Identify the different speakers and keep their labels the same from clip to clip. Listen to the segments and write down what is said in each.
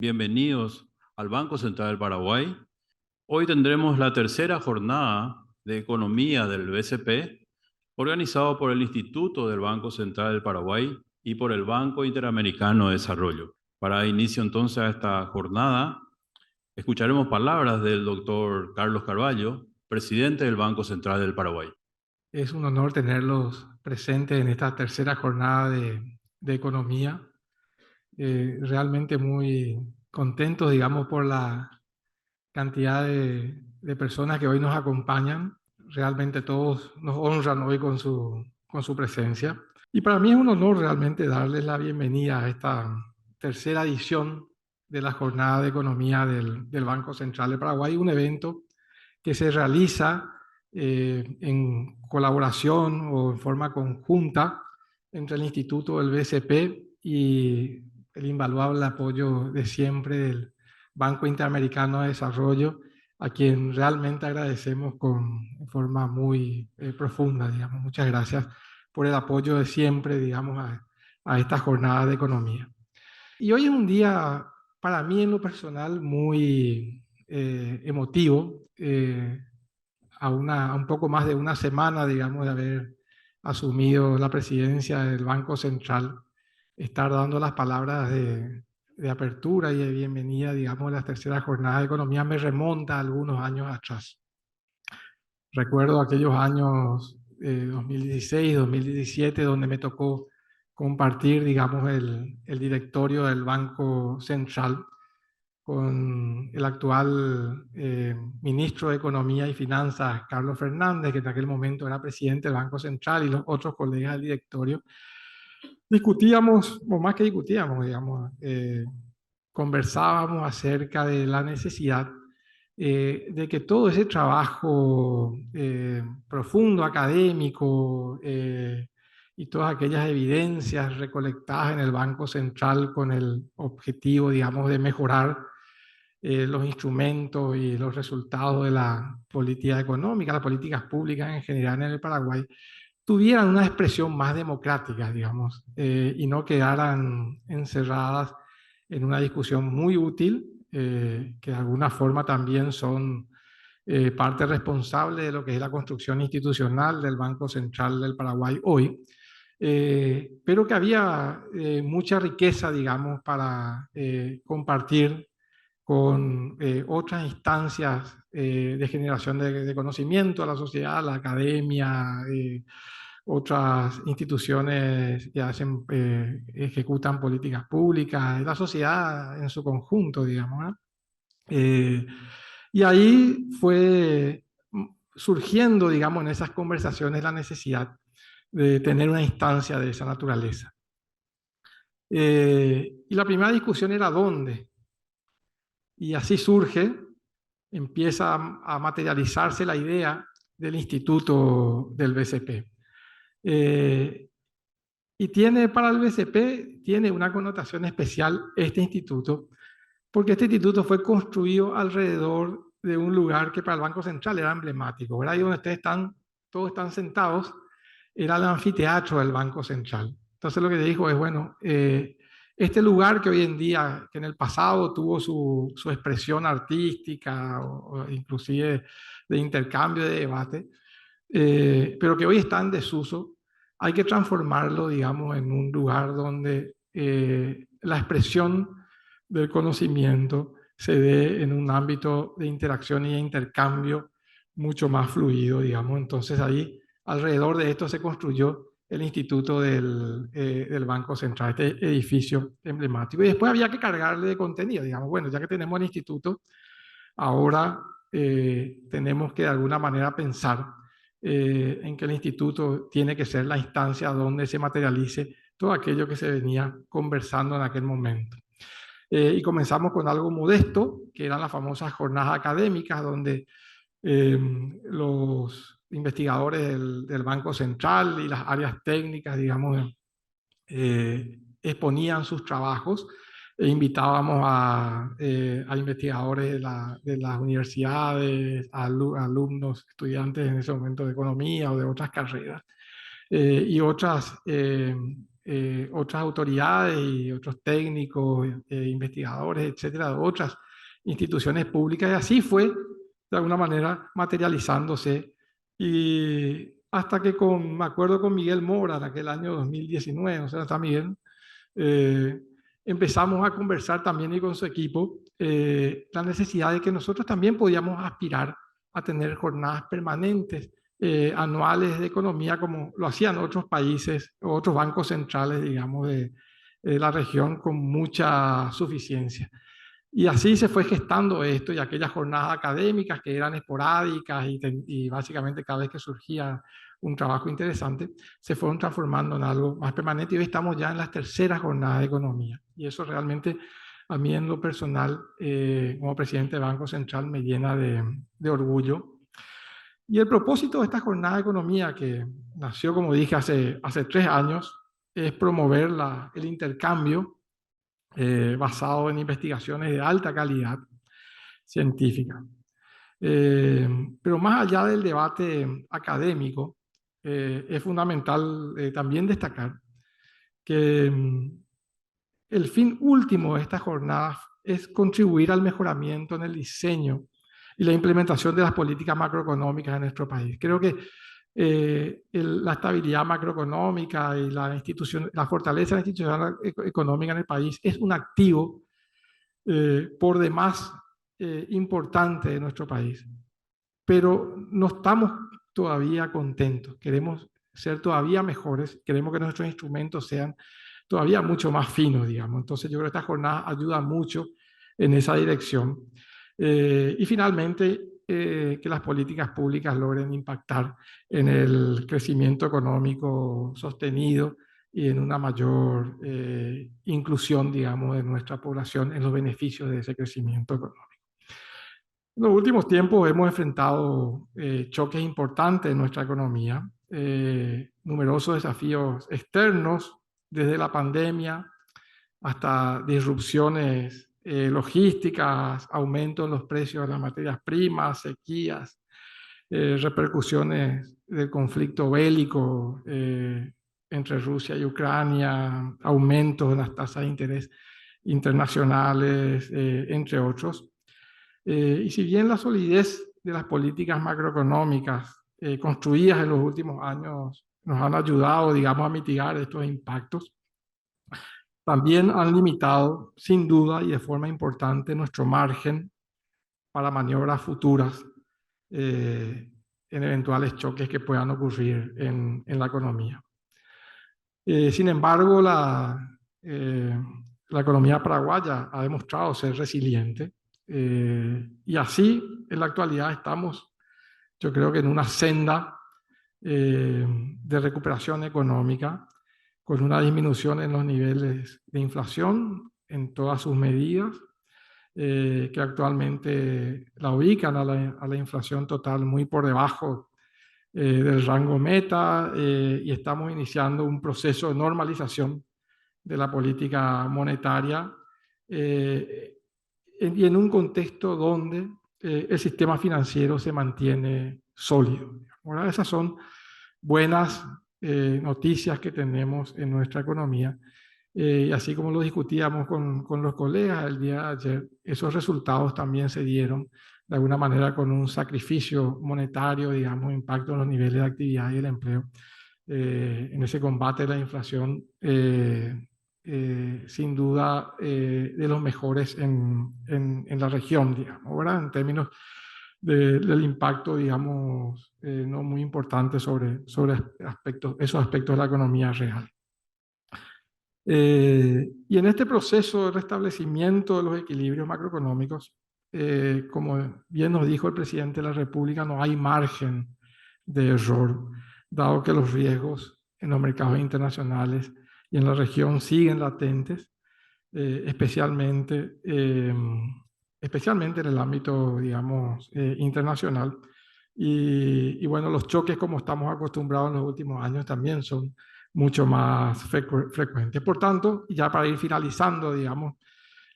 Speaker 1: Bienvenidos al Banco Central del Paraguay. Hoy tendremos la tercera jornada de economía del BCP, organizado por el Instituto del Banco Central del Paraguay y por el Banco Interamericano de Desarrollo. Para dar inicio entonces a esta jornada, escucharemos palabras del doctor Carlos Carvalho, presidente del Banco Central del Paraguay.
Speaker 2: Es un honor tenerlos presentes en esta tercera jornada de economía. Realmente muy contentos, digamos, por la cantidad de personas que hoy nos acompañan. Realmente todos nos honran hoy con su presencia. Y para mí es un honor realmente darles la bienvenida a esta tercera edición de la jornada de economía del Banco Central de Paraguay, un evento que se realiza en colaboración o en forma conjunta entre el Instituto del BCP y el invaluable apoyo de siempre del Banco Interamericano de Desarrollo, a quien realmente agradecemos de forma muy profunda, digamos. Muchas gracias por el apoyo de siempre, digamos, a esta jornada de economía. Y hoy es un día, para mí en lo personal, muy emotivo. A un poco más de una semana, digamos, de haber asumido la presidencia del Banco Central, estar dando las palabras de apertura y de bienvenida, digamos, a las terceras jornadas de economía me remonta a algunos años atrás. Recuerdo aquellos años 2016, 2017, donde me tocó compartir, digamos, el directorio del Banco Central con el actual ministro de Economía y Finanzas, Carlos Fernández, que en aquel momento era presidente del Banco Central, y los otros colegas del directorio. Discutíamos, o más que discutíamos, digamos, conversábamos acerca de la necesidad de que todo ese trabajo profundo, académico, y todas aquellas evidencias recolectadas en el Banco Central con el objetivo, digamos, de mejorar los instrumentos y los resultados de la política económica, las políticas públicas en general en el Paraguay, tuvieran una expresión más democrática, digamos, y no quedaran encerradas en una discusión muy útil, que de alguna forma también son parte responsable de lo que es la construcción institucional del Banco Central del Paraguay hoy, pero que había mucha riqueza, digamos, para compartir con otras instancias de generación de conocimiento a la sociedad, la academia, otras instituciones que ejecutan políticas públicas, la sociedad en su conjunto, digamos, ¿no? Y ahí fue surgiendo, digamos, en esas conversaciones la necesidad de tener una instancia de esa naturaleza. Y la primera discusión era dónde. Y así surge, empieza a materializarse la idea del Instituto del BCP. Y tiene para el BCP, tiene una connotación especial este instituto, porque este instituto fue construido alrededor de un lugar que para el Banco Central era emblemático, ¿verdad? Ahí donde todos están sentados, era el anfiteatro del Banco Central. Entonces lo que dijo es, bueno, este lugar que hoy en día, que en el pasado tuvo su expresión artística o inclusive de intercambio, de debate, pero que hoy está en desuso, hay que transformarlo, digamos, en un lugar donde la expresión del conocimiento se dé en un ámbito de interacción y de intercambio mucho más fluido, digamos. Entonces ahí, alrededor de esto se construyó el Instituto del Banco Central, este edificio emblemático. Y después había que cargarle de contenido, digamos, bueno, ya que tenemos el instituto, ahora tenemos que de alguna manera pensar en que el instituto tiene que ser la instancia donde se materialice todo aquello que se venía conversando en aquel momento. Y comenzamos con algo modesto, que eran las famosas jornadas académicas, donde los investigadores del Banco Central y las áreas técnicas, digamos, exponían sus trabajos e invitábamos a investigadores de las universidades, alumnos, estudiantes en ese momento de economía o de otras carreras, y otras otras autoridades y otros técnicos, investigadores, etcétera, de otras instituciones públicas, y así fue, de alguna manera, materializándose. Y hasta que me acuerdo con Miguel Mora, en aquel año 2019, o sea, está Miguel, eh, empezamos a conversar también y con su equipo la necesidad de que nosotros también podíamos aspirar a tener jornadas permanentes, anuales de economía, como lo hacían otros países, o otros bancos centrales, digamos, de la región con mucha suficiencia. Y así se fue gestando esto, y aquellas jornadas académicas que eran esporádicas y básicamente cada vez que surgía un trabajo interesante, se fueron transformando en algo más permanente, y hoy estamos ya en las terceras jornadas de economía. Y eso realmente a mí en lo personal, como presidente del Banco Central, me llena de orgullo. Y el propósito de esta jornada de economía, que nació, como dije, hace 3 años, es promover el intercambio basado en investigaciones de alta calidad científica. Pero más allá del debate académico, es fundamental también destacar que el fin último de estas jornadas es contribuir al mejoramiento en el diseño y la implementación de las políticas macroeconómicas en nuestro país. Creo que la estabilidad macroeconómica y la fortaleza institucional económica en el país es un activo por demás importante de nuestro país. Pero no estamos todavía contentos, queremos ser todavía mejores, queremos que nuestros instrumentos sean todavía mucho más finos, digamos. Entonces yo creo que esta jornada ayuda mucho en esa dirección. Y finalmente, que las políticas públicas logren impactar en el crecimiento económico sostenido y en una mayor inclusión, digamos, de nuestra población en los beneficios de ese crecimiento económico. En los últimos tiempos hemos enfrentado choques importantes en nuestra economía, numerosos desafíos externos, desde la pandemia hasta disrupciones logísticas, aumento en los precios de las materias primas, sequías, repercusiones del conflicto bélico entre Rusia y Ucrania, aumentos en las tasas de interés internacionales, entre otros. Y si bien la solidez de las políticas macroeconómicas construidas en los últimos años nos han ayudado, digamos, a mitigar estos impactos, también han limitado, sin duda y de forma importante, nuestro margen para maniobras futuras en eventuales choques que puedan ocurrir en la economía. Sin embargo, la economía paraguaya ha demostrado ser resiliente, y así en la actualidad estamos, yo creo que en una senda de recuperación económica, con una disminución en los niveles de inflación en todas sus medidas, que actualmente la ubican a la inflación total muy por debajo del rango meta, y estamos iniciando un proceso de normalización de la política monetaria, y en un contexto donde el sistema financiero se mantiene sólido. Ahora, esas son buenas noticias que tenemos en nuestra economía. Y así como lo discutíamos con los colegas el día de ayer, esos resultados también se dieron de alguna manera con un sacrificio monetario, digamos, impacto en los niveles de actividad y el empleo. En ese combate de la inflación, sin duda, de los mejores en la región, digamos, ¿verdad? En términos del impacto, digamos, no muy importante sobre esos aspectos de la economía real. Y en este proceso de restablecimiento de los equilibrios macroeconómicos, como bien nos dijo el presidente de la República, no hay margen de error, dado que los riesgos en los mercados internacionales y en la región siguen latentes, especialmente en el ámbito, digamos, internacional. Y bueno, los choques, como estamos acostumbrados en los últimos años, también son mucho más frecuentes. Por tanto, ya para ir finalizando, digamos,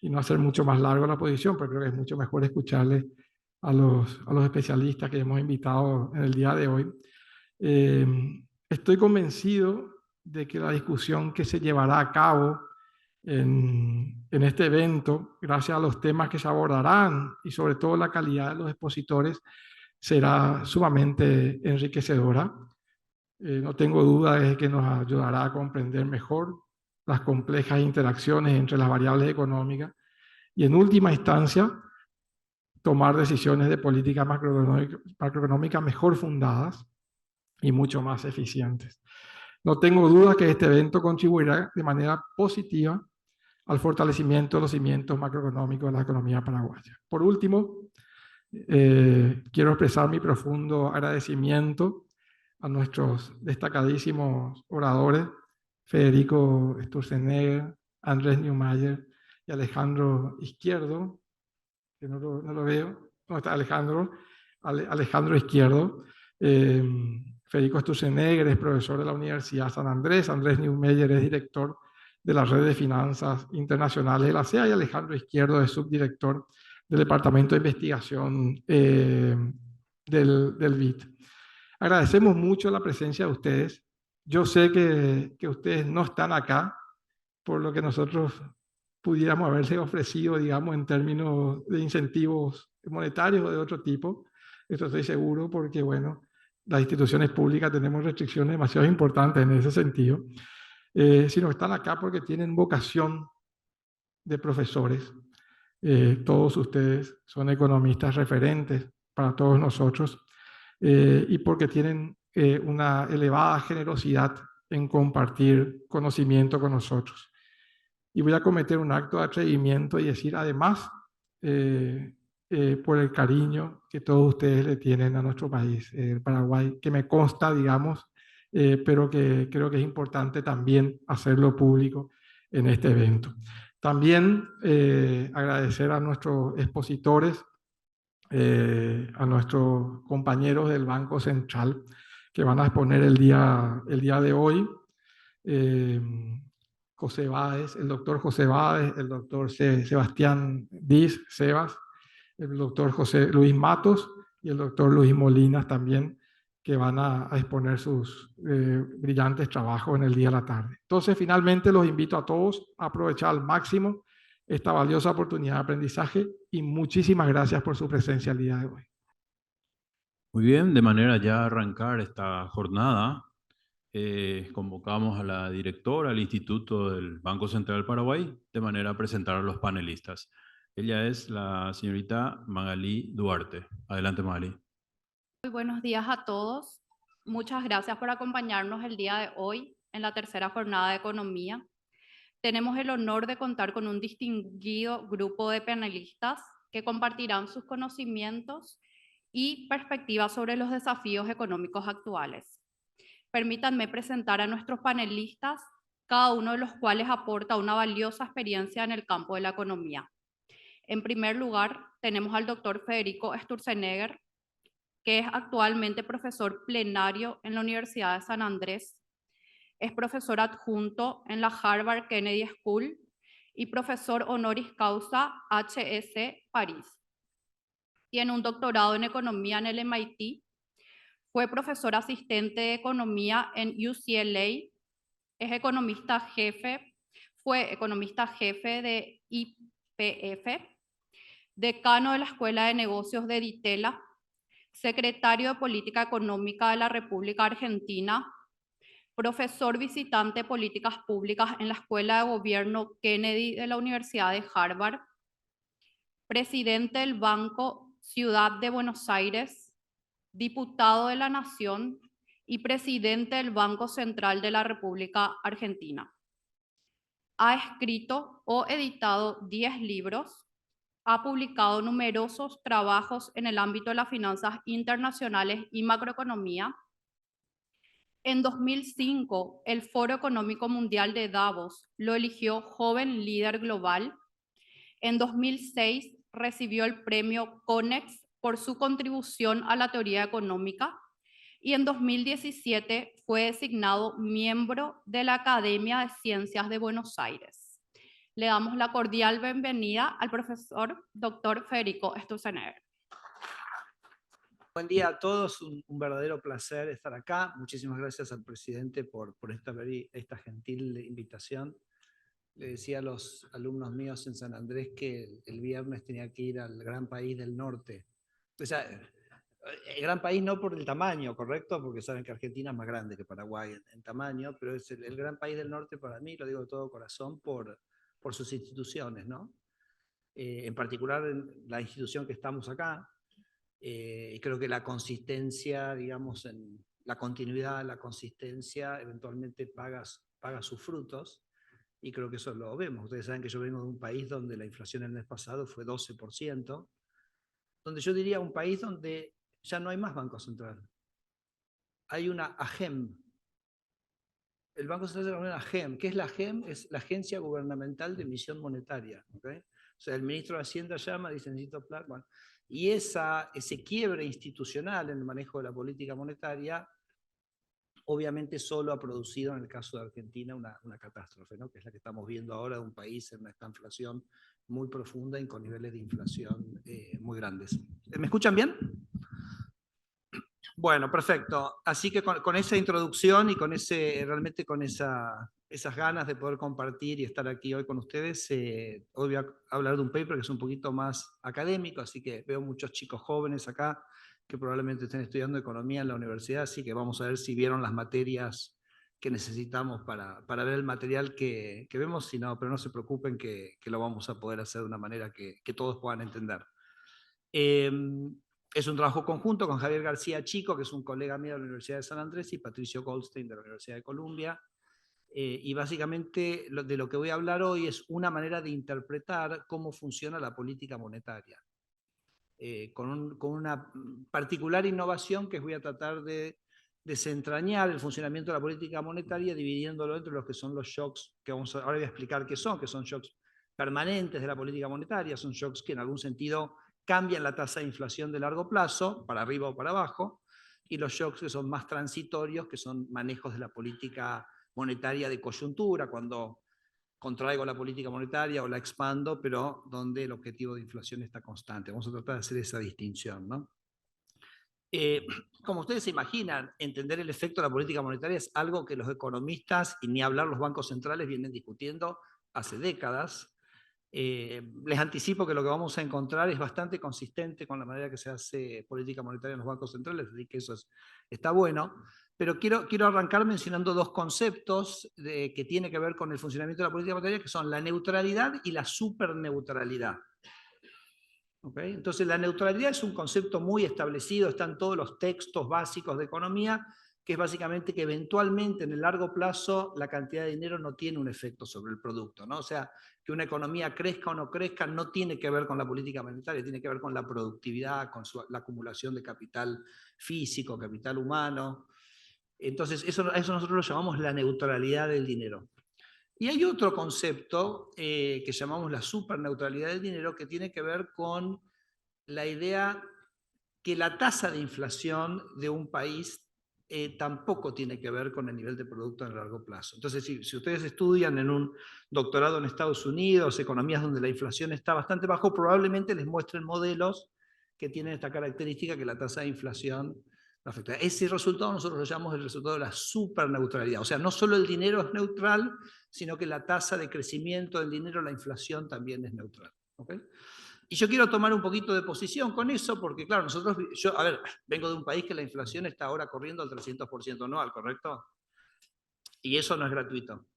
Speaker 2: y no hacer mucho más largo la posición, porque creo que es mucho mejor escucharle a los especialistas que hemos invitado en el día de hoy. Estoy convencido de que la discusión que se llevará a cabo en este evento, gracias a los temas que se abordarán y sobre todo la calidad de los expositores, será sumamente enriquecedora. No tengo duda de que nos ayudará a comprender mejor las complejas interacciones entre las variables económicas y, en última instancia, tomar decisiones de política macroeconómica mejor fundadas y mucho más eficientes. No tengo duda que este evento contribuirá de manera positiva al fortalecimiento de los cimientos macroeconómicos de la economía paraguaya. Por último, quiero expresar mi profundo agradecimiento a nuestros destacadísimos oradores, Federico Sturzenegger, Andrés Neumayer y Alejandro Izquierdo, que no lo veo, no está Alejandro, Alejandro Izquierdo. Federico Sturzenegger es profesor de la Universidad San Andrés, Andrés Neumayer es director de la Red de Finanzas Internacionales de la CEA y Alejandro Izquierdo es subdirector del Departamento de Investigación del BIT. Agradecemos mucho la presencia de ustedes. Yo sé que ustedes no están acá por lo que nosotros pudiéramos haberse ofrecido, digamos, en términos de incentivos monetarios o de otro tipo. Esto estoy seguro porque, bueno, las instituciones públicas tenemos restricciones demasiado importantes en ese sentido, sino están acá porque tienen vocación de profesores. Todos ustedes son economistas referentes para todos nosotros y porque tienen una elevada generosidad en compartir conocimiento con nosotros. Y voy a cometer un acto de atrevimiento y decir, además, por el cariño que todos ustedes le tienen a nuestro país, el Paraguay, que me consta, digamos, pero que creo que es importante también hacerlo público en este evento. También agradecer a nuestros expositores, a nuestros compañeros del Banco Central que van a exponer el día de hoy. José Báez, el doctor José Báez, el doctor Sebastián Diz, Sebas, el doctor José Luis Matos y el doctor Luis Molinas también, que van a exponer sus brillantes trabajos en el día de la tarde. Entonces, finalmente los invito a todos a aprovechar al máximo esta valiosa oportunidad de aprendizaje y muchísimas gracias por su presencia el día de hoy.
Speaker 1: Muy bien, de manera ya a arrancar esta jornada, convocamos a la directora del Instituto del Banco Central del Paraguay de manera a presentar a los panelistas. Ella es la señorita Magalí Duarte. Adelante, Magalí.
Speaker 3: Muy buenos días a todos. Muchas gracias por acompañarnos el día de hoy en la tercera jornada de Economía. Tenemos el honor de contar con un distinguido grupo de panelistas que compartirán sus conocimientos y perspectivas sobre los desafíos económicos actuales. Permítanme presentar a nuestros panelistas, cada uno de los cuales aporta una valiosa experiencia en el campo de la economía. En primer lugar, tenemos al doctor Federico Sturzenegger, que es actualmente profesor plenario en la Universidad de San Andrés. Es profesor adjunto en la Harvard Kennedy School y profesor honoris causa HEC París. Tiene un doctorado en economía en el MIT. Fue profesor asistente de economía en UCLA. Es economista jefe. Fue economista jefe de YPF, decano de la Escuela de Negocios de Ditela, secretario de Política Económica de la República Argentina, profesor visitante de Políticas Públicas en la Escuela de Gobierno Kennedy de la Universidad de Harvard, presidente del Banco Ciudad de Buenos Aires, diputado de la Nación y presidente del Banco Central de la República Argentina. Ha escrito o editado 10 libros, ha publicado numerosos trabajos en el ámbito de las finanzas internacionales y macroeconomía. En 2005, el Foro Económico Mundial de Davos lo eligió joven líder global. En 2006, recibió el premio CONEX por su contribución a la teoría económica y en 2017 fue designado miembro de la Academia de Ciencias de Buenos Aires. Le damos la cordial bienvenida al profesor Dr. Federico Sturzenegger.
Speaker 4: Buen día a todos, un verdadero placer estar acá. Muchísimas gracias al presidente por esta gentil invitación. Le decía a los alumnos míos en San Andrés que el viernes tenía que ir al gran país del norte. O sea, el gran país no por el tamaño, ¿correcto? Porque saben que Argentina es más grande que Paraguay en tamaño, pero es el gran país del norte para mí, lo digo de todo corazón, por sus instituciones, ¿no? En particular la institución que estamos acá, y creo que la consistencia, digamos, en la continuidad, la consistencia, eventualmente paga sus frutos, y creo que eso lo vemos. Ustedes saben que yo vengo de un país donde la inflación el mes pasado fue 12%, donde yo diría un país donde ya no hay más Banco Central. Hay una AGEM. El Banco Central es una AGEM. ¿Qué es la AGEM? Es la Agencia Gubernamental de Emisión Monetaria. ¿Okay? O sea, el ministro de Hacienda llama, dice, necesito plata. Bueno, y ese quiebre institucional en el manejo de la política monetaria, obviamente solo ha producido, en el caso de Argentina, una catástrofe, ¿no? Que es la que estamos viendo ahora de un país en una inflación muy profunda y con niveles de inflación muy grandes. ¿Me escuchan bien? Bueno, perfecto. Así que con esa introducción y realmente con esas ganas de poder compartir y estar aquí hoy con ustedes, hoy voy a hablar de un paper que es un poquito más académico, así que veo muchos chicos jóvenes acá que probablemente estén estudiando economía en la universidad, así que vamos a ver si vieron las materias que necesitamos para ver el material que vemos, pero no se preocupen que lo vamos a poder hacer de una manera que todos puedan entender. Es un trabajo conjunto con Javier García Chico, que es un colega mío de la Universidad de San Andrés, y Patricio Goldstein de la Universidad de Columbia. Y básicamente de lo que voy a hablar hoy es una manera de interpretar cómo funciona la política monetaria. Con una particular innovación que voy a tratar de desentrañar el funcionamiento de la política monetaria, dividiéndolo entre los que son los shocks, que ahora voy a explicar qué son, que son shocks permanentes de la política monetaria, son shocks que en algún sentido cambian la tasa de inflación de largo plazo, para arriba o para abajo, y los shocks que son más transitorios, que son manejos de la política monetaria de coyuntura, cuando contraigo la política monetaria o la expando, pero donde el objetivo de inflación está constante. Vamos a tratar de hacer esa distinción, ¿no? Como ustedes se imaginan, entender el efecto de la política monetaria es algo que los economistas, y ni hablar los bancos centrales, vienen discutiendo hace décadas. Les anticipo que lo que vamos a encontrar es bastante consistente con la manera que se hace política monetaria en los bancos centrales, así que eso está bueno. Pero quiero arrancar mencionando dos conceptos que tienen que ver con el funcionamiento de la política monetaria, que son la neutralidad y la superneutralidad. ¿Okay? Entonces, la neutralidad es un concepto muy establecido, está en todos los textos básicos de economía, que es básicamente que eventualmente en el largo plazo la cantidad de dinero no tiene un efecto sobre el producto, ¿no? O sea, que una economía crezca o no crezca no tiene que ver con la política monetaria, tiene que ver con la productividad, con la acumulación de capital físico, capital humano. Entonces, eso nosotros lo llamamos la neutralidad del dinero. Y hay otro concepto que llamamos la superneutralidad del dinero, que tiene que ver con la idea que la tasa de inflación de un país tampoco tiene que ver con el nivel de producto en largo plazo. Entonces, si ustedes estudian en un doctorado en Estados Unidos, economías donde la inflación está bastante bajo, probablemente les muestren modelos que tienen esta característica, que la tasa de inflación no afecta. Ese resultado nosotros lo llamamos el resultado de la superneutralidad. O sea, no solo el dinero es neutral, sino que la tasa de crecimiento del dinero, la inflación, también es neutral. ¿Okay? Y yo quiero tomar un poquito de posición con eso, porque claro, yo vengo de un país que la inflación está ahora corriendo al 300% anual, ¿correcto? Y eso no es gratuito.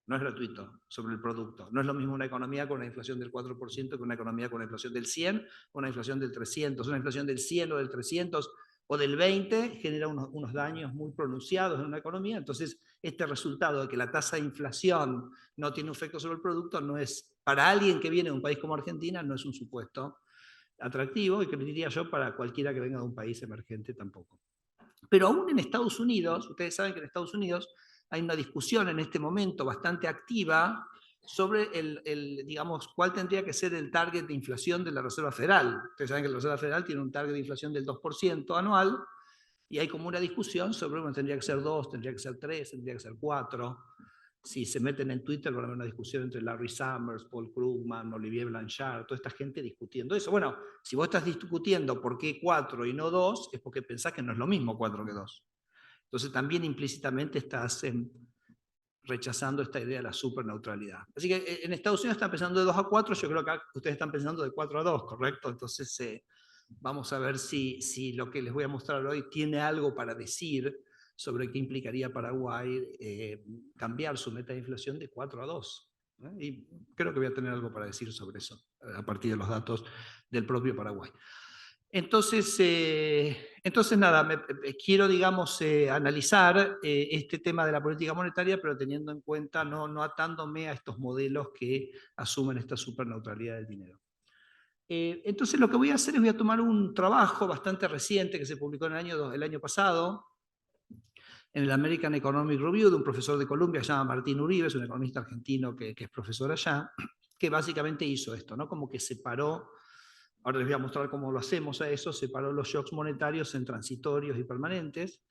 Speaker 4: No es gratuito sobre el producto. No es lo mismo una economía con una inflación del 4% que una economía con una inflación del 100 o una inflación del 300. Una inflación del 100 o del 300 o del 20 genera unos daños muy pronunciados en una economía. Entonces, este resultado de que la tasa de inflación no tiene un efecto sobre el producto no es, para alguien que viene de un país como Argentina, no es un supuesto atractivo, y que diría yo para cualquiera que venga de un país emergente tampoco. Pero aún en Estados Unidos, ustedes saben que en Estados Unidos hay una discusión en este momento bastante activa sobre digamos, cuál tendría que ser el target de inflación de la Reserva Federal. Ustedes saben que la Reserva Federal tiene un target de inflación del 2% anual, y hay como una discusión sobre, bueno, tendría que ser 2, tendría que ser 3, tendría que ser 4. si se meten en Twitter, van a haber una discusión entre Larry Summers, Paul Krugman, Olivier Blanchard, toda esta gente discutiendo eso. Bueno, si vos estás discutiendo por qué 4 y no 2, es porque pensás que no es lo mismo 4 que 2. Entonces también implícitamente estás rechazando esta idea de la superneutralidad. Así que en Estados Unidos están pensando de 2 a 4, yo creo que ustedes están pensando de 4 a 2, ¿correcto? Entonces vamos a ver si lo que les voy a mostrar hoy tiene algo para decir sobre qué implicaría Paraguay cambiar su meta de inflación de 4 a 2. Y creo que voy a tener algo para decir sobre eso, a partir de los datos del propio Paraguay. Entonces nada, quiero, digamos, analizar este tema de la política monetaria, pero teniendo en cuenta, no atándome a estos modelos que asumen esta superneutralidad del dinero. Entonces lo que voy a hacer es voy a tomar un trabajo bastante reciente que se publicó en el año pasado, en el American Economic Review, de un profesor de Columbia que se llama Martín Uribe, es un economista argentino que es profesor allá, que básicamente hizo esto, ¿no? Como que separó, ahora les voy a mostrar cómo lo hacemos a eso, separó los shocks monetarios en transitorios y permanentes.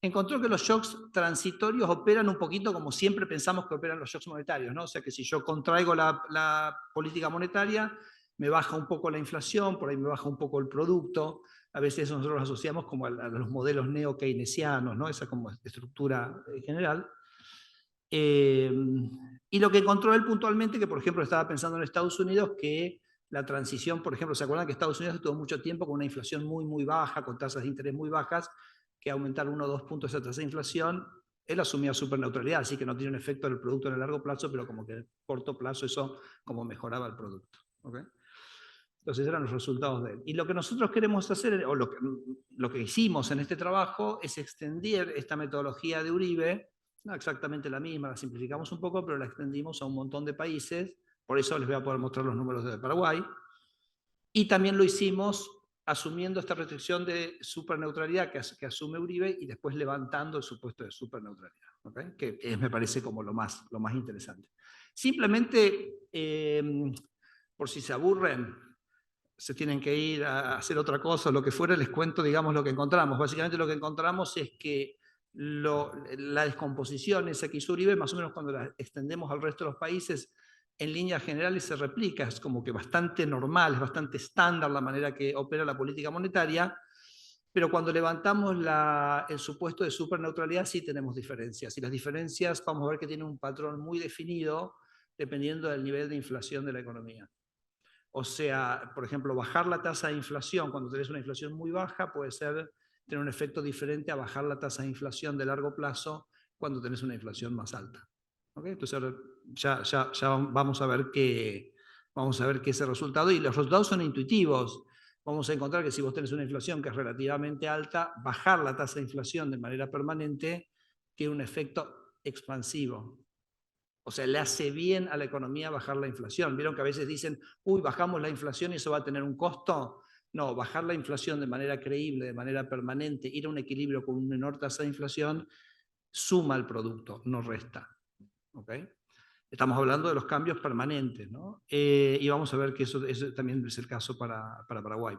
Speaker 4: Encontró que los shocks transitorios operan un poquito como siempre pensamos que operan los shocks monetarios, ¿no? O sea que si yo contraigo la política monetaria, me baja un poco la inflación, por ahí me baja un poco el producto. A veces eso nosotros lo asociamos como a los modelos neo-keynesianos, ¿no? Esa como estructura general. Y lo que encontró él puntualmente, que por ejemplo estaba pensando en Estados Unidos, que la transición, por ejemplo, ¿se acuerdan que Estados Unidos estuvo mucho tiempo con una inflación muy, muy baja, con tasas de interés muy bajas, que aumentar 1 o 2 puntos esa tasa de inflación? Él asumía superneutralidad, así que no tiene un efecto en el producto en el largo plazo, pero como que en el corto plazo eso como mejoraba el producto. ¿Okay? Entonces eran los resultados de él. Y lo que nosotros queremos hacer, o lo que hicimos en este trabajo, es extender esta metodología de Uribe, no exactamente la misma, la simplificamos un poco, pero la extendimos a un montón de países, por eso les voy a poder mostrar los números de Paraguay. Y también lo hicimos asumiendo esta restricción de superneutralidad que asume Uribe y después levantando el supuesto de superneutralidad, ¿okay? Que me parece como lo más interesante. Simplemente, por si se aburren, se tienen que ir a hacer otra cosa, lo que fuera, les cuento, digamos, lo que encontramos. Básicamente lo que encontramos es que la descomposición esa que hizo Uribe, más o menos cuando la extendemos al resto de los países, en líneas generales se replica, es como que bastante normal, es bastante estándar la manera que opera la política monetaria, pero cuando levantamos el supuesto de superneutralidad sí tenemos diferencias, y las diferencias vamos a ver que tienen un patrón muy definido dependiendo del nivel de inflación de la economía. O sea, por ejemplo, bajar la tasa de inflación cuando tenés una inflación muy baja puede tener un efecto diferente a bajar la tasa de inflación de largo plazo cuando tenés una inflación más alta. ¿Okay? Entonces ahora ya vamos a ver qué es el resultado, y los resultados son intuitivos. Vamos a encontrar que si vos tenés una inflación que es relativamente alta, bajar la tasa de inflación de manera permanente tiene un efecto expansivo. O sea, le hace bien a la economía bajar la inflación. ¿Vieron que a veces dicen, uy, bajamos la inflación y eso va a tener un costo? No, bajar la inflación de manera creíble, de manera permanente, ir a un equilibrio con una menor tasa de inflación, suma al producto, no resta. ¿Okay? Estamos hablando de los cambios permanentes, ¿no? Y vamos a ver que eso también es el caso para Paraguay.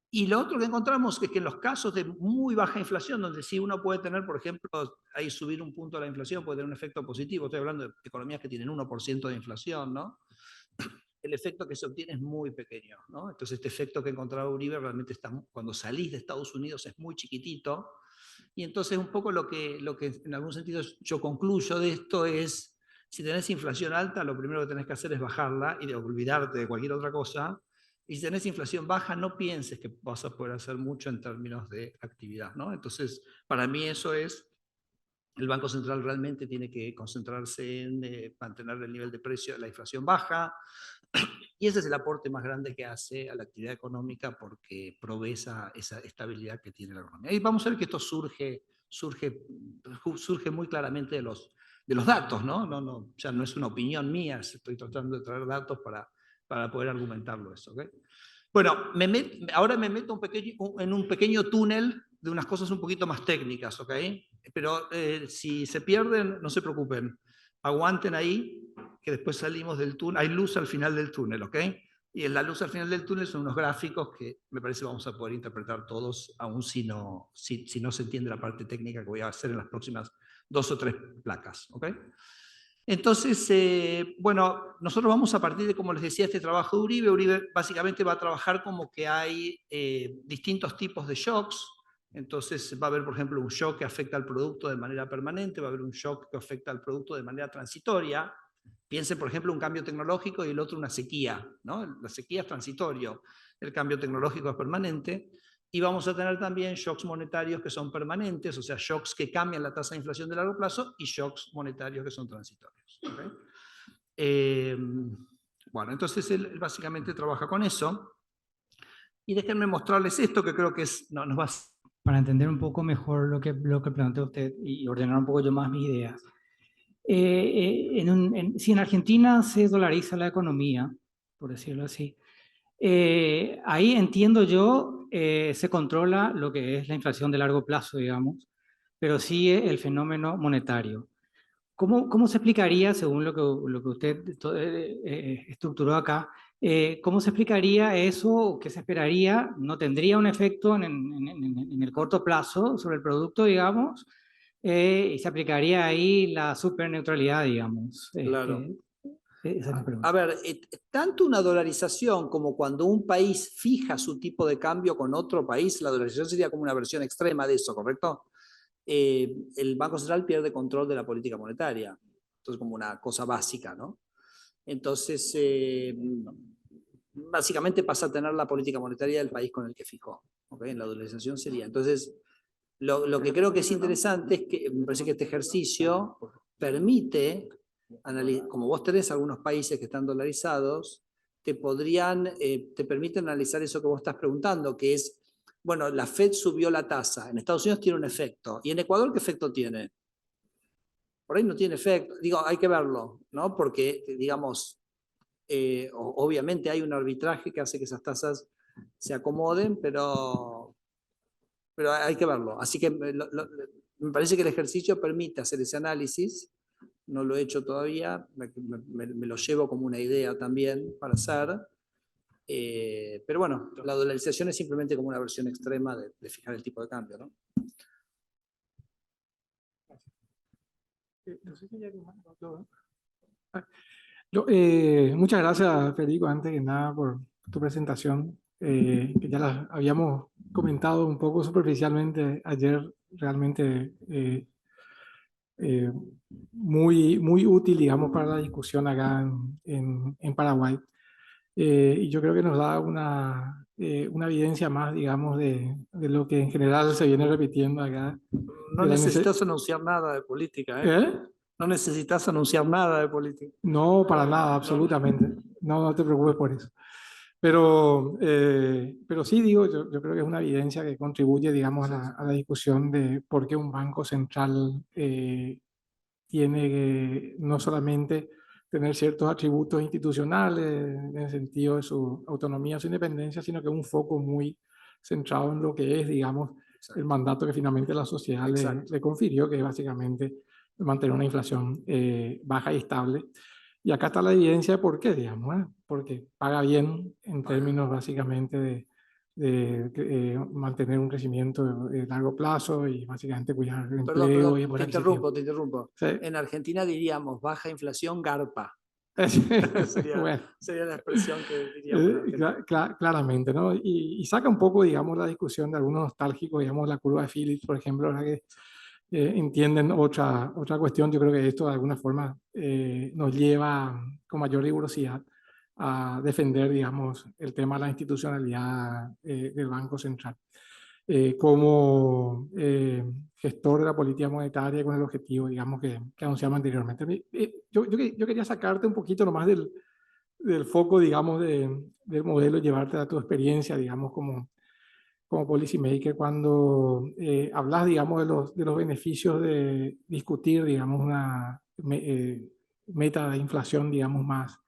Speaker 4: Y lo otro que encontramos es que en los casos de muy baja inflación, donde sí uno puede tener, por ejemplo, ahí subir un punto a la inflación puede tener un efecto positivo, estoy hablando de economías que tienen 1% de inflación, ¿no? El efecto que se obtiene es muy pequeño, ¿no? Entonces este efecto que encontraba Uribe realmente cuando salís de Estados Unidos es muy chiquitito, y entonces un poco lo que en algún sentido yo concluyo de esto es, si tenés inflación alta, lo primero que tenés que hacer es bajarla y olvidarte de cualquier otra cosa. Y si tenés inflación baja, no pienses que vas a poder hacer mucho en términos de actividad, ¿no? Entonces, para mí eso es, el Banco Central realmente tiene que concentrarse en mantener el nivel de precio, la inflación baja, y ese es el aporte más grande que hace a la actividad económica porque provee esa estabilidad que tiene la economía. Y vamos a ver que esto surge muy claramente de los datos, ¿no? Ya no es una opinión mía, estoy tratando de traer datos para poder argumentarlo eso. ¿Okay? Bueno, ahora me meto en un pequeño túnel de unas cosas un poquito más técnicas, ¿ok? Pero si se pierden, no se preocupen, aguanten ahí, que después salimos del túnel, hay luz al final del túnel, ¿ok? Y en la luz al final del túnel son unos gráficos que me parece vamos a poder interpretar todos, aun si no se entiende la parte técnica que voy a hacer en las próximas 2 o 3 placas. ¿Ok? Entonces, bueno, nosotros vamos a partir de, como les decía, este trabajo de Uribe. Uribe básicamente va a trabajar como que hay distintos tipos de shocks. Entonces va a haber, por ejemplo, un shock que afecta al producto de manera permanente, va a haber un shock que afecta al producto de manera transitoria. Piensen, por ejemplo, un cambio tecnológico y el otro una sequía, ¿no? La sequía es transitorio, el cambio tecnológico es permanente. Y vamos a tener también shocks monetarios que son permanentes, o sea, shocks que cambian la tasa de inflación de largo plazo y shocks monetarios que son transitorios. ¿Okay? Bueno, entonces él básicamente trabaja con eso. Y déjenme mostrarles esto que creo que nos va a...
Speaker 5: Para entender un poco mejor lo que plantea usted y ordenar un poco yo más mis ideas. Si en Argentina se dolariza la economía, por decirlo así, ahí entiendo yo, se controla lo que es la inflación de largo plazo, digamos, pero sigue el fenómeno monetario. ¿Cómo se explicaría, según lo que usted estructuró acá, cómo se explicaría eso que se esperaría? ¿No tendría un efecto en el corto plazo sobre el producto, digamos? Y se aplicaría ahí la superneutralidad, digamos.
Speaker 4: Claro.
Speaker 5: Esa es mi pregunta.
Speaker 4: A ver, tanto una dolarización como cuando un país fija su tipo de cambio con otro país, la dolarización sería como una versión extrema de eso, ¿correcto? El Banco Central pierde control de la política monetaria. Entonces, como una cosa básica, ¿no? Entonces, básicamente pasa a tener la política monetaria del país con el que fijó. ¿Okay? La dolarización sería. Entonces, lo que creo que es interesante es que me parece que este ejercicio permite, como vos tenés algunos países que están dolarizados, te permiten analizar eso que vos estás preguntando, que es, bueno, la Fed subió la tasa, en Estados Unidos tiene un efecto, ¿y en Ecuador qué efecto tiene? Por ahí no tiene efecto, digo, hay que verlo, ¿no? Porque, digamos, obviamente hay un arbitraje que hace que esas tasas se acomoden, pero hay que verlo. Así que me parece que el ejercicio permite hacer ese análisis, no lo he hecho todavía, me lo llevo como una idea también para hacer. Pero bueno, la dolarización es simplemente como una versión extrema de fijar el tipo de cambio, ¿no?
Speaker 2: Muchas gracias, Federico, antes que nada por tu presentación, que ya la habíamos comentado un poco superficialmente ayer, realmente muy útil, digamos, para la discusión acá en Paraguay. Y yo creo que nos da una evidencia más, digamos, de lo que en general se viene repitiendo acá.
Speaker 4: No necesitas anunciar nada de política, ¿eh?
Speaker 2: ¿Eh?
Speaker 4: No necesitas anunciar nada de política.
Speaker 2: No, para nada, absolutamente. No te preocupes por eso. Pero sí, digo, yo creo que es una evidencia que contribuye, digamos, a la discusión de por qué un banco central tiene que no solamente tener ciertos atributos institucionales en el sentido de su autonomía, su independencia, sino que un foco muy centrado en lo que es, digamos, el mandato que finalmente la sociedad le confirió, que es básicamente mantener una inflación baja y estable. Y acá está la evidencia de por qué, digamos, porque paga bien en términos básicamente de mantener un crecimiento de largo plazo y básicamente cuidar el empleo.
Speaker 4: Perdón,
Speaker 2: y el poder
Speaker 4: te interrumpo.
Speaker 2: Sí.
Speaker 4: En Argentina diríamos baja inflación garpa.
Speaker 2: Bueno,
Speaker 4: sería la expresión que diríamos.
Speaker 2: Claramente, ¿no? Y saca un poco, digamos, la discusión de algunos nostálgicos, digamos, la curva de Phillips, por ejemplo, ¿verdad? Que entienden otra cuestión. Yo creo que esto de alguna forma nos lleva con mayor rigurosidad a defender, digamos, el tema de la institucionalidad del Banco Central como gestor de la política monetaria con el objetivo, digamos, que anunciamos anteriormente. Yo quería sacarte un poquito nomás del foco, digamos, del modelo y llevarte a tu experiencia, digamos, como policymaker, cuando hablas, digamos, de los beneficios de discutir, digamos, una meta de inflación, digamos, más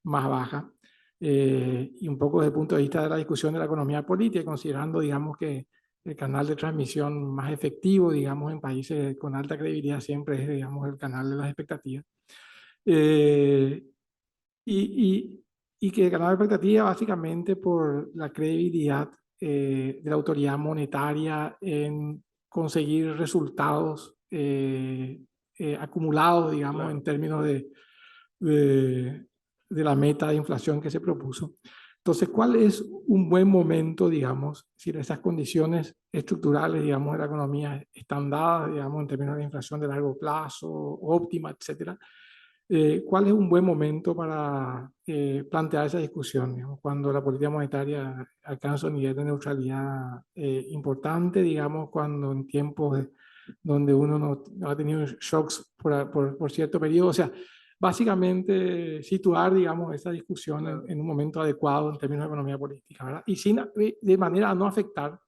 Speaker 2: baja. Y un poco desde el punto de vista de la discusión de la economía política, considerando, digamos, que el canal de transmisión más efectivo, digamos, en países con alta credibilidad siempre es, digamos, el canal de las expectativas. Y que el canal de expectativas básicamente por la credibilidad de la autoridad monetaria en conseguir resultados acumulados, digamos, en términos de la meta de inflación que se propuso. Entonces, ¿cuál es un buen momento, digamos, si esas condiciones estructurales, digamos, de la economía están dadas, digamos, en términos de inflación de largo plazo, óptima, etcétera? ¿Cuál es un buen momento para plantear esa discusión, digamos, cuando la política monetaria alcanza un nivel de neutralidad importante, digamos, cuando en tiempos donde uno no ha tenido shocks por cierto periodo? O sea, básicamente situar, digamos, esa discusión en un momento adecuado en términos de economía política, ¿verdad? Y sin, de manera a no afectar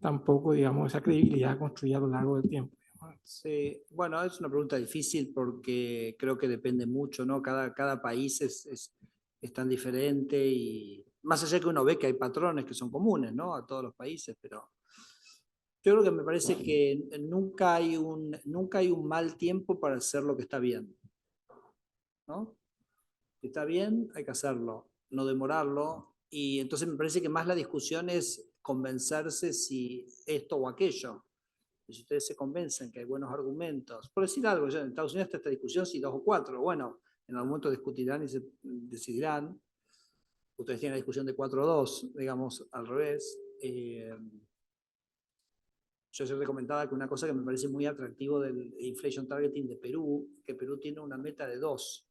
Speaker 2: tampoco, digamos, esa credibilidad construida a lo largo del tiempo.
Speaker 4: Sí, bueno, es una pregunta difícil porque creo que depende mucho, ¿no? Cada país es tan diferente y más allá que uno ve que hay patrones que son comunes, ¿no? A todos los países, pero yo creo que me parece que nunca hay un mal tiempo para hacer lo que está bien, ¿no? Si está bien, hay que hacerlo, no demorarlo. Y entonces me parece que más la discusión es convencerse si esto o aquello. Y si ustedes se convencen que hay buenos argumentos, por decir algo, ya en Estados Unidos está esta discusión si 2 o 4, bueno, en algún momento discutirán y se decidirán. Ustedes tienen la discusión de 4 o 2, digamos, al revés. Yo ayer le comentaba que una cosa que me parece muy atractivo del inflation targeting de Perú, que Perú tiene una meta de 2.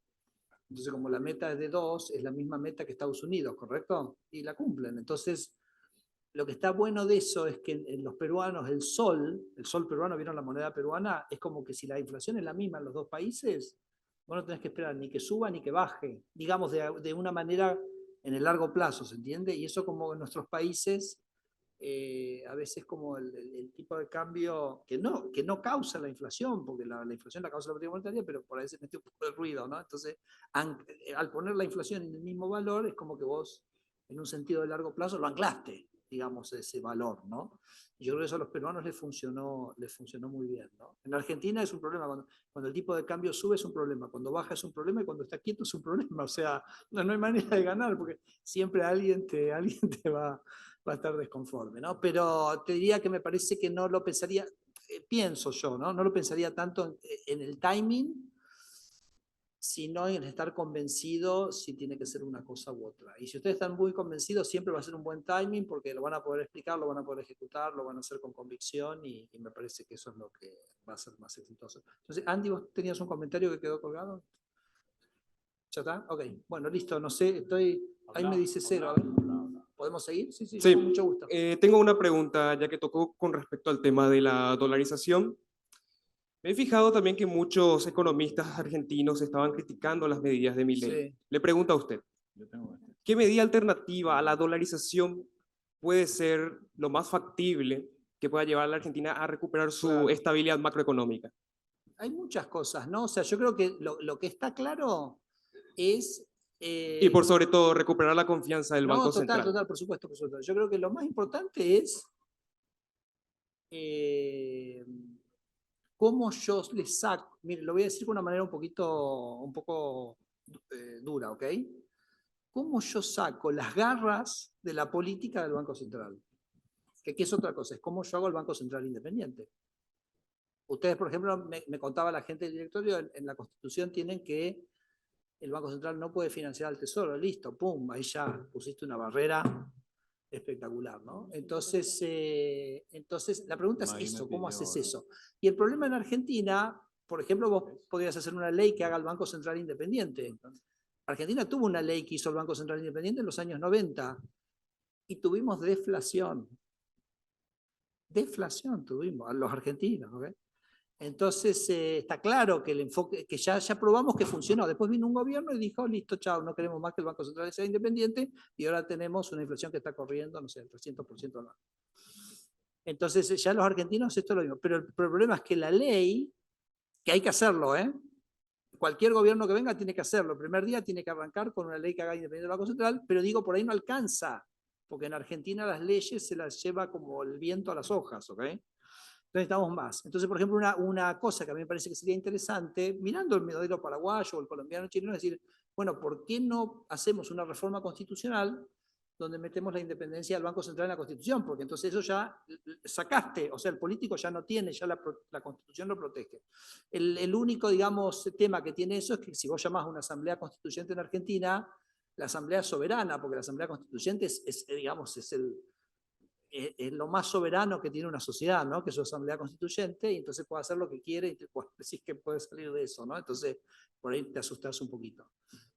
Speaker 4: Entonces, como la meta es de 2, es la misma meta que Estados Unidos, ¿correcto? Y la cumplen. Entonces, lo que está bueno de eso es que en los peruanos el sol peruano, ¿vieron la moneda peruana? Es como que si la inflación es la misma en los dos países, vos no tenés que esperar ni que suba ni que baje, digamos de una manera en el largo plazo, ¿se entiende? Y eso como en nuestros países, a veces como el tipo de cambio que no causa la inflación, porque la inflación la causa la política monetaria, pero por ahí se mete un poco de ruido, ¿no? Entonces, al poner la inflación en el mismo valor, es como que vos, en un sentido de largo plazo, lo anclaste, digamos, ese valor, ¿no? Y yo creo que eso a los peruanos les funcionó muy bien, ¿no? En Argentina es un problema, cuando el tipo de cambio sube es un problema, cuando baja es un problema y cuando está quieto es un problema, o sea, no hay manera de ganar porque siempre alguien te va a estar desconforme, ¿no? Pero te diría que me parece que no lo pensaría, pienso yo, ¿no? No lo pensaría tanto en el timing, sino en estar convencido si tiene que ser una cosa u otra. Y si ustedes están muy convencidos, siempre va a ser un buen timing porque lo van a poder explicar, lo van a poder ejecutar, lo van a hacer con convicción y me parece que eso es lo que va a ser más exitoso. Entonces, Andy, ¿vos tenías un comentario que quedó colgado? ¿Ya está? Ok, bueno, listo, no sé, ahí me dice 0, a ver. ¿Podemos seguir? Sí,
Speaker 6: Sí,
Speaker 4: con mucho gusto.
Speaker 6: Tengo una pregunta, ya que tocó con respecto al tema de la dolarización. Me he fijado también que muchos economistas argentinos estaban criticando las medidas de Milei.
Speaker 4: Sí.
Speaker 6: Le pregunto a usted, ¿qué medida alternativa a la dolarización puede ser lo más factible que pueda llevar a la Argentina a recuperar su estabilidad macroeconómica?
Speaker 4: Hay muchas cosas, ¿no? O sea, yo creo que lo que está claro es...
Speaker 6: Y por sobre todo, recuperar la confianza del Banco Central.
Speaker 4: Total, por supuesto. Yo creo que lo más importante es cómo yo les saco, mire, lo voy a decir de una manera un poco dura, ¿ok? ¿Cómo yo saco las garras de la política del Banco Central? Que es otra cosa, es cómo yo hago el Banco Central independiente. Ustedes, por ejemplo, me contaba la gente del directorio, en la Constitución tienen que el Banco Central no puede financiar al Tesoro, listo, pum, ahí ya pusiste una barrera espectacular, ¿no? Entonces la pregunta es eso, ¿cómo haces eso? Y el problema en Argentina, por ejemplo, vos podrías hacer una ley que haga el Banco Central independiente. Argentina tuvo una ley que hizo el Banco Central independiente en los años 90 y tuvimos deflación. Deflación tuvimos, los argentinos, ¿ok? Entonces, está claro que el enfoque, que ya probamos que funcionó. Después vino un gobierno y dijo, listo, chao, no queremos más que el Banco Central sea independiente y ahora tenemos una inflación que está corriendo, no sé, el 300% anual. Entonces, ya los argentinos esto lo mismo. Pero el problema es que la ley, que hay que hacerlo, ¿eh? Cualquier gobierno que venga tiene que hacerlo. El primer día tiene que arrancar con una ley que haga independiente del Banco Central, pero digo, por ahí no alcanza, porque en Argentina las leyes se las lleva como el viento a las hojas, ¿ok? Necesitamos más. Entonces, por ejemplo, una cosa que a mí me parece que sería interesante, mirando el modelo paraguayo o el colombiano chileno, es decir, bueno, ¿por qué no hacemos una reforma constitucional donde metemos la independencia del Banco Central en la Constitución, porque entonces eso ya sacaste, o sea, el político ya no tiene, ya la Constitución lo protege. El único, digamos, tema que tiene eso es que si vos llamás a una asamblea constituyente en Argentina, la asamblea es soberana, porque la asamblea constituyente digamos, es lo más soberano que tiene una sociedad, ¿no? Que es su asamblea constituyente, y entonces puede hacer lo que quiere, y decís que puede salir de eso, ¿no? Entonces, por ahí te asustás un poquito.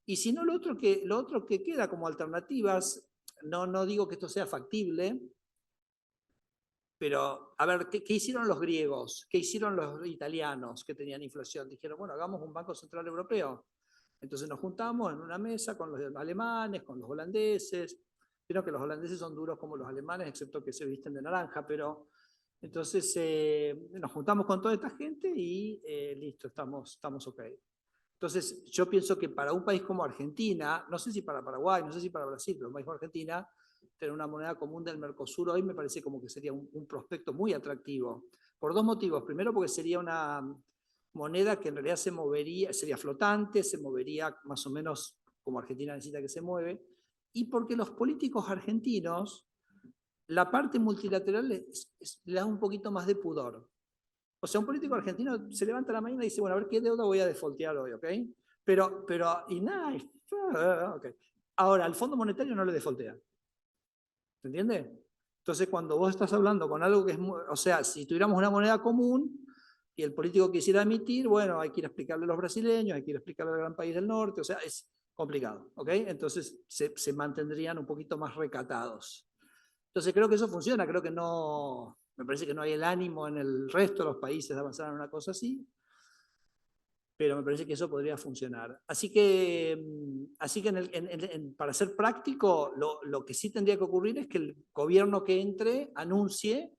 Speaker 4: Y si no, lo otro que queda como alternativas, no digo que esto sea factible, pero a ver, ¿qué hicieron los griegos? ¿Qué hicieron los italianos que tenían inflación? Dijeron, bueno, hagamos un Banco Central Europeo. Entonces nos juntamos en una mesa con los alemanes, con los holandeses. Vieron que los holandeses son duros como los alemanes, excepto que se visten de naranja, pero entonces nos juntamos con toda esta gente y listo, estamos ok. Entonces, yo pienso que para un país como Argentina, no sé si para Paraguay, no sé si para Brasil, pero un país como Argentina, tener una moneda común del Mercosur hoy me parece como que sería un prospecto muy atractivo. Por dos motivos. Primero, porque sería una moneda que en realidad se movería, sería flotante, se movería más o menos como Argentina necesita que se mueve, y porque los políticos argentinos, la parte multilateral le da un poquito más de pudor. O sea, un político argentino se levanta la mañana y dice, bueno, a ver qué deuda voy a defaultear hoy, ¿ok? Pero, y nada, okay. Ahora, al Fondo Monetario no le defaultea. ¿Se entiende? Entonces, cuando vos estás hablando con algo que es, o sea, si tuviéramos una moneda común y el político quisiera emitir, bueno, hay que ir a explicarle a los brasileños, hay que ir a explicarle al gran país del norte, o sea, es complicado, ¿ok? Entonces, se mantendrían un poquito más recatados. Entonces, creo que eso funciona, creo que no, me parece que no hay el ánimo en el resto de los países de avanzar en una cosa así, pero me parece que eso podría funcionar. Así que para ser práctico, lo que sí tendría que ocurrir es que el gobierno que entre anuncie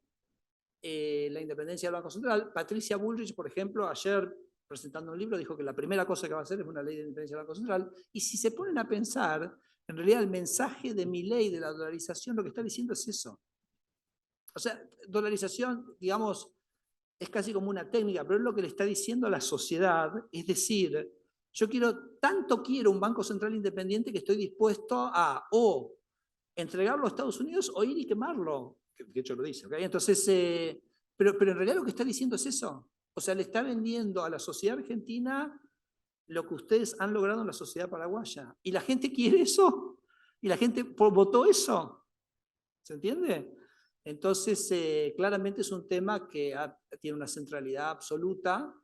Speaker 4: la independencia del Banco Central. Patricia Bullrich, por ejemplo, ayer presentando un libro, dijo que la primera cosa que va a hacer es una ley de independencia del Banco Central. Y si se ponen a pensar, en realidad el mensaje de mi ley de la dolarización lo que está diciendo es eso. O sea, dolarización, digamos, es casi como una técnica, pero es lo que le está diciendo a la sociedad, es decir, yo tanto quiero un Banco Central independiente que estoy dispuesto a o entregarlo a Estados Unidos o ir y quemarlo, que de hecho lo dice, ¿okay? Entonces, pero en realidad lo que está diciendo es eso, o sea, le está vendiendo a la sociedad argentina lo que ustedes han logrado en la sociedad paraguaya, y la gente quiere eso, y la gente votó eso, ¿se entiende? Entonces, claramente es un tema que tiene una centralidad absoluta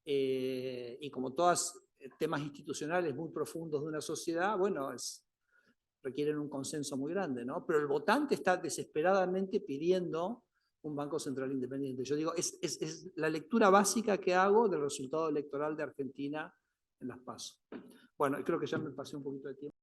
Speaker 4: y como todos temas institucionales muy profundos de una sociedad, bueno, requieren un consenso muy grande, ¿no? Pero el votante está desesperadamente pidiendo un Banco Central independiente. Yo digo, es la lectura básica que hago del resultado electoral de Argentina en las PASO. Bueno, creo que ya me pasé un poquito de tiempo.